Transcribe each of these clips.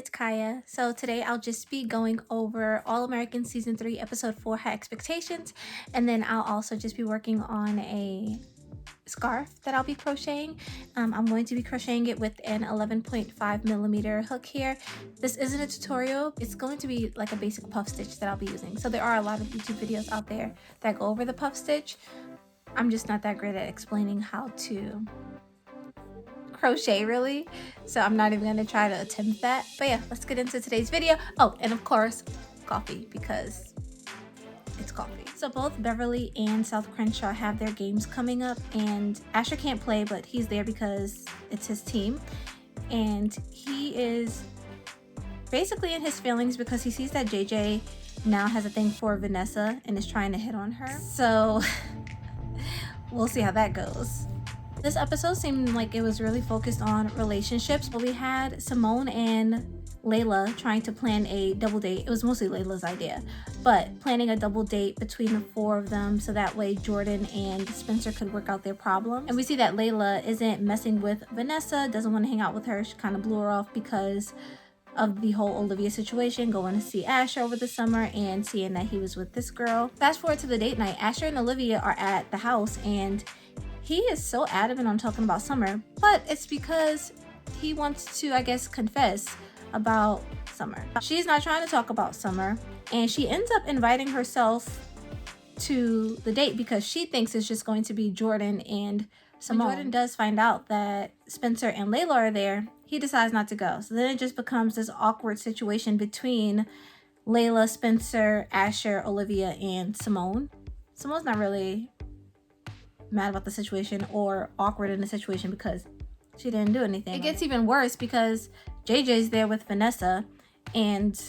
it's Kaya. So today I'll just be going over All American Season 3, Episode 4, High Expectations. And then I'll also just be working on a scarf that I'll be crocheting. I'm going to be crocheting it with an 11.5 millimeter hook here. This isn't a tutorial. It's going to be like a basic puff stitch that I'll be using. So there are a lot of YouTube videos out there that go over the puff stitch. I'm just not that great at explaining how to crochet really, so I'm not even gonna try to attempt that. But yeah, let's get into today's video. Oh, and of course coffee, because it's coffee. So both Beverly and South Crenshaw have their games coming up, and Asher can't play, but he's there because it's his team, and he is basically in his feelings because he sees that JJ now has a thing for Vanessa and is trying to hit on her. So we'll see how that goes. This episode seemed like it was really focused on relationships, but we had Simone and Layla trying to plan a double date. It was mostly Layla's idea, but planning a double date between the four of them so that way Jordan and Spencer could work out their problem. And we see that Layla isn't messing with Vanessa, doesn't want to hang out with her. She kind of blew her off because of the whole Olivia situation, going to see Asher over the summer and seeing that he was with this girl. Fast forward to the date night. Asher and Olivia are at the house, and he is so adamant on talking about Summer, but it's because he wants to, I guess, confess about Summer. She's not trying to talk about Summer, and she ends up inviting herself to the date because she thinks it's just going to be Jordan and Simone. When Jordan does find out that Spencer and Layla are there, he decides not to go. So then it just becomes this awkward situation between Layla, Spencer, Asher, Olivia, and Simone. Simone's not really mad about the situation or awkward in the situation because she didn't do anything. It gets even worse because JJ's there with Vanessa, and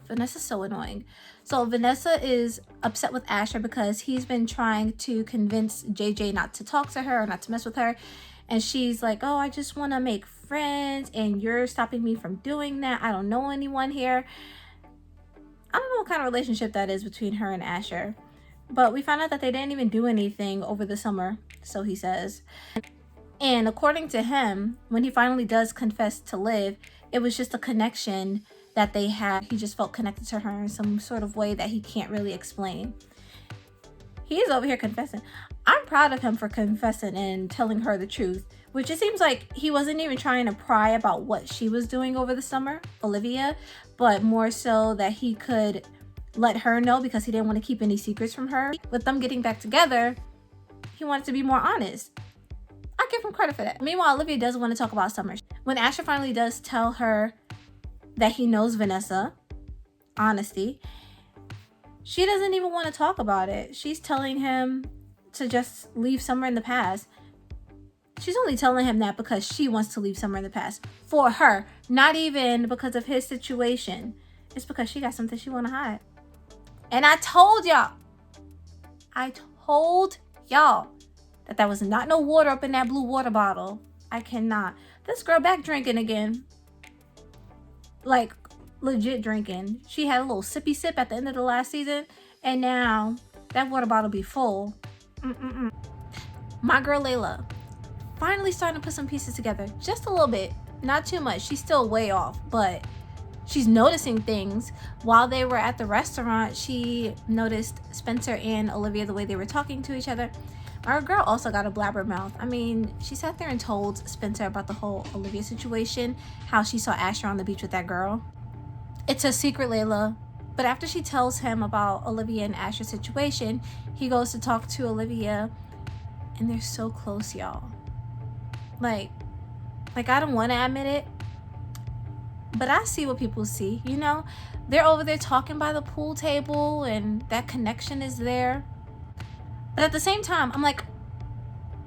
Vanessa's so annoying. So Vanessa is upset with Asher because he's been trying to convince JJ not to talk to her or not to mess with her, and she's like, oh, I just want to make friends and you're stopping me from doing that. I don't know anyone here. I don't know what kind of relationship that is between her and Asher. But we found out that they didn't even do anything over the summer, so he says. And according to him, when he finally does confess to Liv, it was just a connection that they had. He just felt connected to her in some sort of way that he can't really explain. He's over here confessing. I'm proud of him for confessing and telling her the truth, which it seems like he wasn't even trying to pry about what she was doing over the summer, Olivia, but more so that he could let her know because he didn't want to keep any secrets from her. With them getting back together, he wanted to be more honest. I give him credit for that. Meanwhile, Olivia doesn't want to talk about Summer. When Asher finally does tell her that he knows Vanessa, honesty, she doesn't even want to talk about it. She's telling him to just leave Summer in the past. She's only telling him that because she wants to leave Summer in the past. For her, not even because of his situation. It's because she got something she want to hide. And I told y'all that there was not no water up in that blue water bottle. I cannot. This girl back drinking again. Like, legit drinking. She had a little sippy sip at the end of the last season, and now that water bottle be full. My girl Layla finally starting to put some pieces together. Just a little bit. Not too much. She's still way off, but she's noticing things. While they were at the restaurant, she noticed Spencer and Olivia, the way they were talking to each other. Our girl also got a blabbermouth. I mean, she sat there and told Spencer about the whole Olivia situation, how she saw Asher on the beach with that girl. It's a secret, Layla. But after she tells him about Olivia and Asher's situation, he goes to talk to Olivia, and they're so close, y'all. Like I don't want to admit it, but I see what people see, you know? They're over there talking by the pool table and that connection is there. But at the same time, I'm like,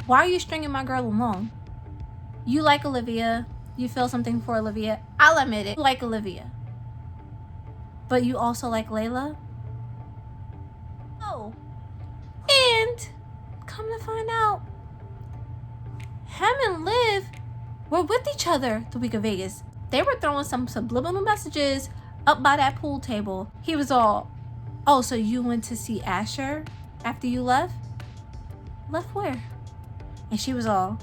why are you stringing my girl along? You like Olivia. You feel something for Olivia. I'll admit it. You like Olivia. But you also like Layla? Oh. And come to find out, him and Liv were with each other the week of Vegas. They were throwing some subliminal messages up by that pool table. He was all, oh, so you went to see Asher after you left? Left where? And she was all,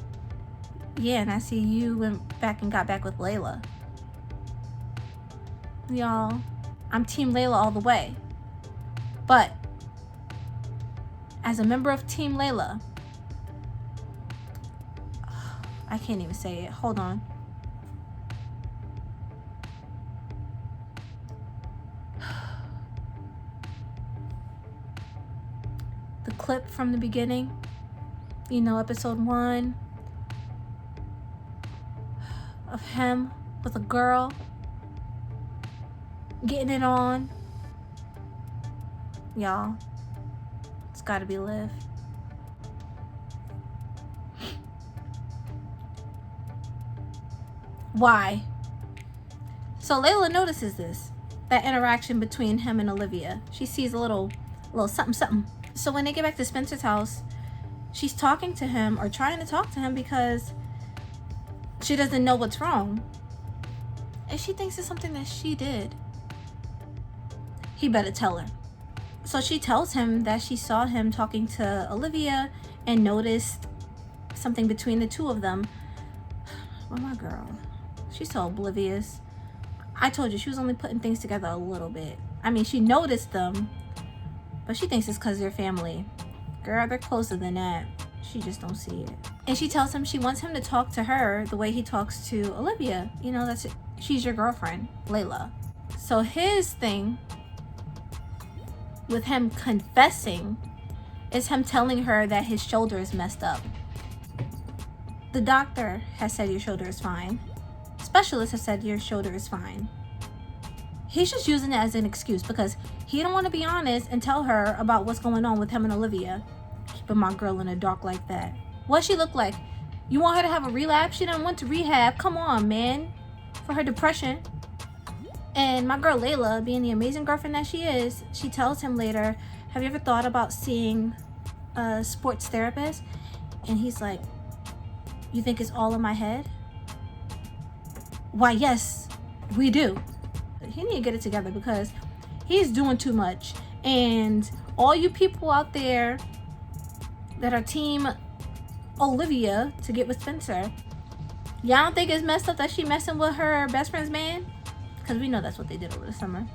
yeah, and I see you went back and got back with Layla. y'all, I'm Team Layla all the way. But as a member of Team Layla, I can't even say it. Hold on. The clip from the beginning, you know, episode 1 of him with a girl getting it on. Y'all, it's gotta be Liv. Why? So Layla notices this, that interaction between him and Olivia. She sees a little something. So when they get back to Spencer's house, she's talking to him, or trying to talk to him, because she doesn't know what's wrong. And she thinks it's something that she did. He better tell her. So she tells him that she saw him talking to Olivia and noticed something between the two of them. Well, my girl, she's so oblivious. I told you, she was only putting things together a little bit. I mean, she noticed them, but she thinks it's because they're family. Girl, they're closer than that. She just don't see it. And she tells him she wants him to talk to her the way he talks to Olivia. You know, that's it. She's your girlfriend, Layla. So his thing with him confessing is him telling her that his shoulder is messed up. The doctor has said your shoulder is fine. Specialists have said your shoulder is fine. He's just using it as an excuse because he don't want to be honest and tell her about what's going on with him and Olivia. Keeping my girl in the dark like that. What she look like? You want her to have a relapse? She done went to rehab. Come on, man. For her depression. And my girl Layla, being the amazing girlfriend that she is, she tells him later, have you ever thought about seeing a sports therapist? And he's like, you think it's all in my head? Why, yes, we do. He need to get it together because he's doing too much. And all you people out there that are team Olivia to get with Spencer, y'all don't think it's messed up that she messing with her best friend's man? Because we know that's what they did over the summer.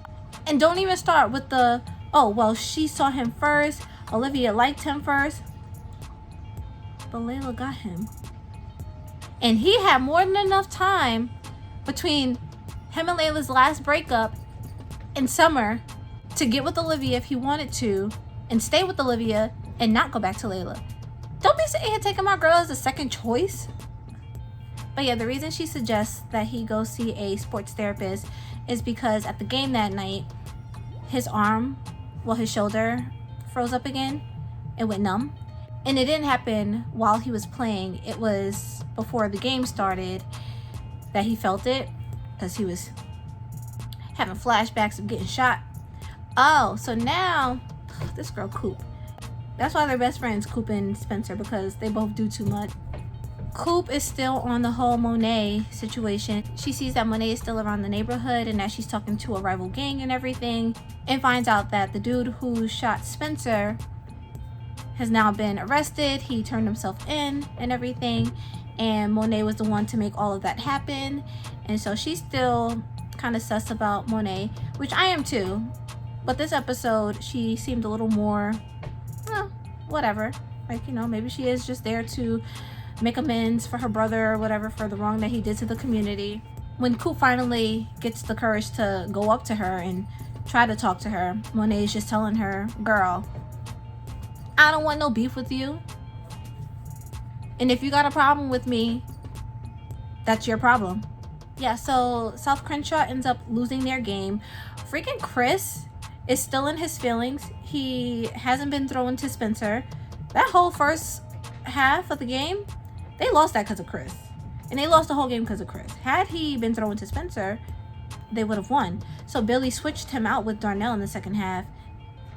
And don't even start with the, oh, well, she saw him first. Olivia liked him first. But Layla got him. And he had more than enough time between him and Layla's last breakup in summer to get with Olivia if he wanted to and stay with Olivia and not go back to Layla. Don't be sitting here taking my girl as a second choice. But yeah, the reason she suggests that he go see a sports therapist is because at the game that night, his arm, well, his shoulder froze up again. It went numb. And it didn't happen while he was playing. It was before the game started that he felt it because he was having flashbacks of getting shot. Oh, so now, this girl Coop. That's why they're best friends, Coop and Spencer, because they both do too much. Coop is still on the whole Monet situation. She sees that Monet is still around the neighborhood and that she's talking to a rival gang and everything, and finds out that the dude who shot Spencer has now been arrested. He turned himself in and everything, and Monet was the one to make all of that happen. And so she's still kind of sus about Monet, which I am too. But this episode, she seemed a little more, whatever. Like, you know, maybe she is just there to make amends for her brother or whatever for the wrong that he did to the community. When Coop finally gets the courage to go up to her and try to talk to her, Monet is just telling her, girl, I don't want no beef with you. And if you got a problem with me, that's your problem. Yeah, so South Crenshaw ends up losing their game. Freaking Chris is still in his feelings. He hasn't been thrown to Spencer. That whole first half of the game, they lost that because of Chris. And they lost the whole game because of Chris. Had he been thrown to Spencer, they would have won. So Billy switched him out with Darnell in the second half,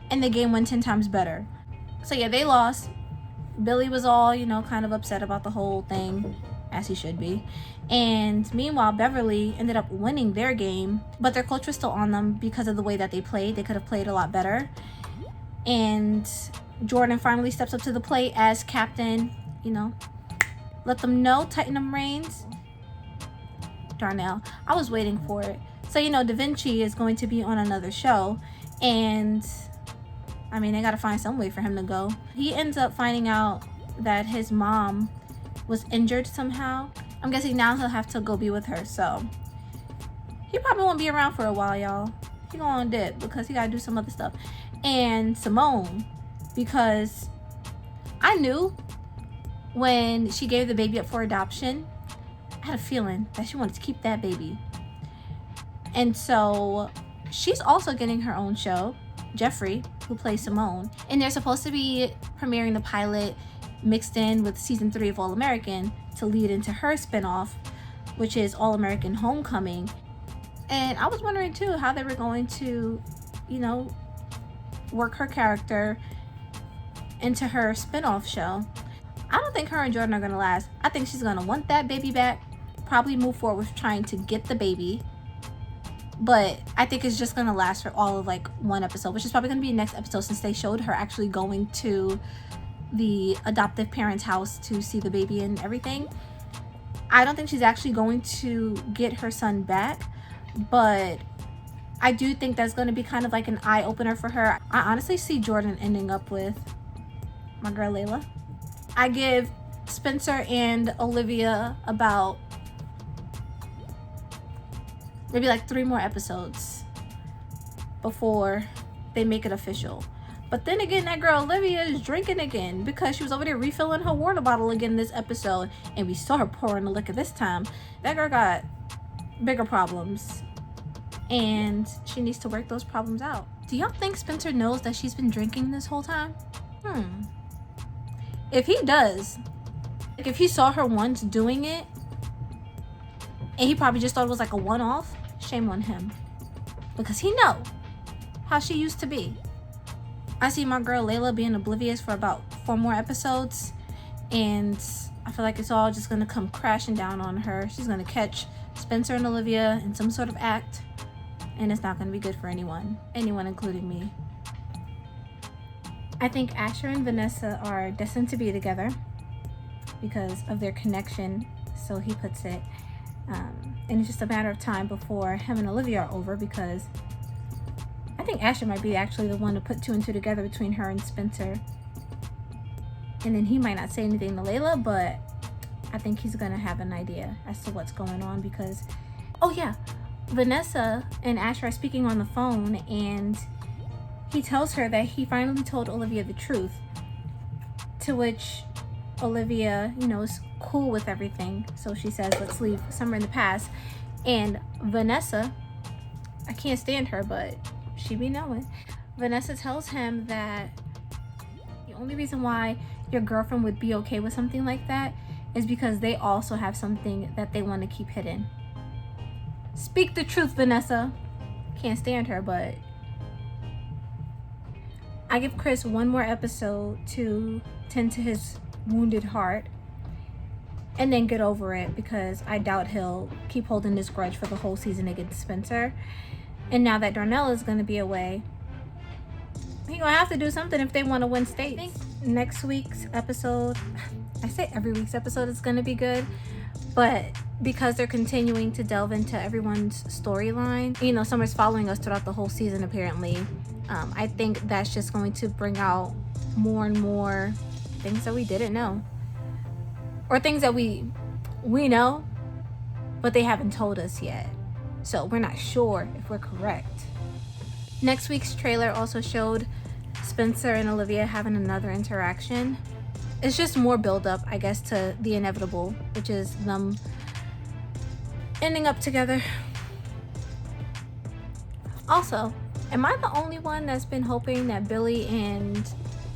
and the game went 10 times better. So yeah, they lost. Billy was all, you know, kind of upset about the whole thing, as he should be. And meanwhile, Beverly ended up winning their game, but their coach was still on them because of the way that they played. They could have played a lot better. And Jordan finally steps up to the plate as captain, you know, let them know, tighten them reins. Darnell, I was waiting for it. So, you know, Da Vinci is going to be on another show, and I mean, they gotta find some way for him to go. He ends up finding out that his mom was injured somehow. I'm guessing now he'll have to go be with her, so he probably won't be around for a while, y'all. He gonna dip because he gotta do some other stuff. And Simone, because I knew when she gave the baby up for adoption, I had a feeling that she wanted to keep that baby. And so she's also getting her own show, Jeffrey, who plays Simone. And they're supposed to be premiering the pilot mixed in with season 3 of All American to lead into her spinoff, which is All American Homecoming. And I was wondering too how they were going to, you know, work her character into her spinoff show. I don't think her and Jordan are gonna last. I think she's gonna want that baby back, probably move forward with trying to get the baby, but I think it's just gonna last for all of like one episode, which is probably gonna be next episode, since they showed her actually going to the adoptive parents' house to see the baby and everything. I don't think she's actually going to get her son back, but I do think that's going to be kind of like an eye-opener for her. I honestly see Jordan ending up with my girl Layla. I give Spencer and Olivia about maybe like 3 more episodes before they make it official. But then again, that girl Olivia is drinking again because she was over there refilling her water bottle again this episode, and we saw her pouring the liquor this time. That girl got bigger problems, and she needs to work those problems out. Do y'all think Spencer knows that she's been drinking this whole time? If he does, like if he saw her once doing it and he probably just thought it was like a one-off, shame on him, because he know how she used to be. I see my girl Layla being oblivious for about 4 more episodes, and I feel like it's all just gonna come crashing down on her. She's gonna catch Spencer and Olivia in some sort of act, and it's not gonna be good for anyone including me. I think Asher and Vanessa are destined to be together because of their connection, so he puts it. And it's just a matter of time before him and Olivia are over, because I think Asher might be actually the one to put 2 and 2 together between her and Spencer. And then he might not say anything to Layla, but I think he's gonna have an idea as to what's going on, because, oh yeah, Vanessa and Asher are speaking on the phone, and he tells her that he finally told Olivia the truth, to which Olivia, you know, is cool with everything. So she says, let's leave summer in the past. And Vanessa, I can't stand her, but she be knowing. Vanessa tells him that the only reason why your girlfriend would be okay with something like that is because they also have something that they want to keep hidden. Speak the truth, Vanessa. Can't stand her, but I give Chris 1 more episode to tend to his wounded heart and then get over it, because I doubt he'll keep holding this grudge for the whole season against Spencer. And now that Darnell is going to be away, he's going to have to do something if they want to win states. I think next week's episode, I say every week's episode is going to be good, but because they're continuing to delve into everyone's storyline, you know, Summer's following us throughout the whole season apparently. I think that's just going to bring out more and more things that we didn't know, or things that we know but they haven't told us yet, so we're not sure if we're correct. Next week's trailer also showed Spencer and Olivia having another interaction. It's just more build up, I guess, to the inevitable, which is them ending up together. Also, am I the only one that's been hoping that Billy and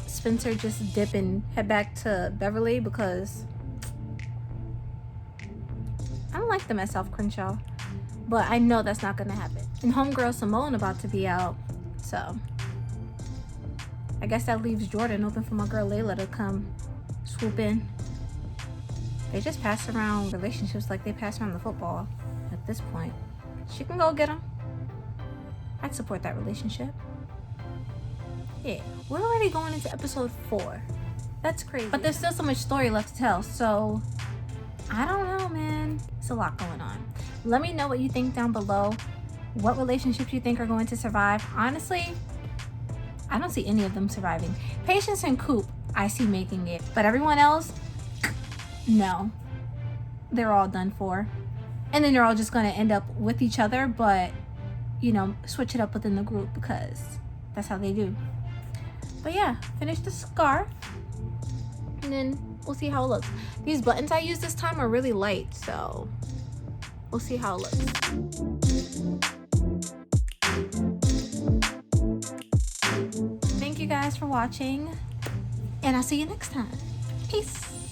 Spencer just dip and head back to Beverly? Because I don't like them at South Crenshaw, but I know that's not gonna happen. And homegirl Simone about to be out, so I guess that leaves Jordan open for my girl Layla to come swoop in. They just pass around relationships like they pass around the football at this point. She can go get them. I'd support that relationship. Yeah, we're already going into episode 4. That's crazy. But there's still so much story left to tell, so I don't know, man. It's a lot going on. Let me know what you think down below. what relationships you think are going to survive. Honestly, I don't see any of them surviving. Patience and Coop, I see making it, but everyone else, no. They're all done for. And then they're all just going to end up with each other, but, you know, switch it up within the group because that's how they do. But yeah, finish the scarf, and then we'll see how it looks. These buttons I used this time are really light, so we'll see how it looks. Thank you guys for watching, and I'll see you next time. Peace.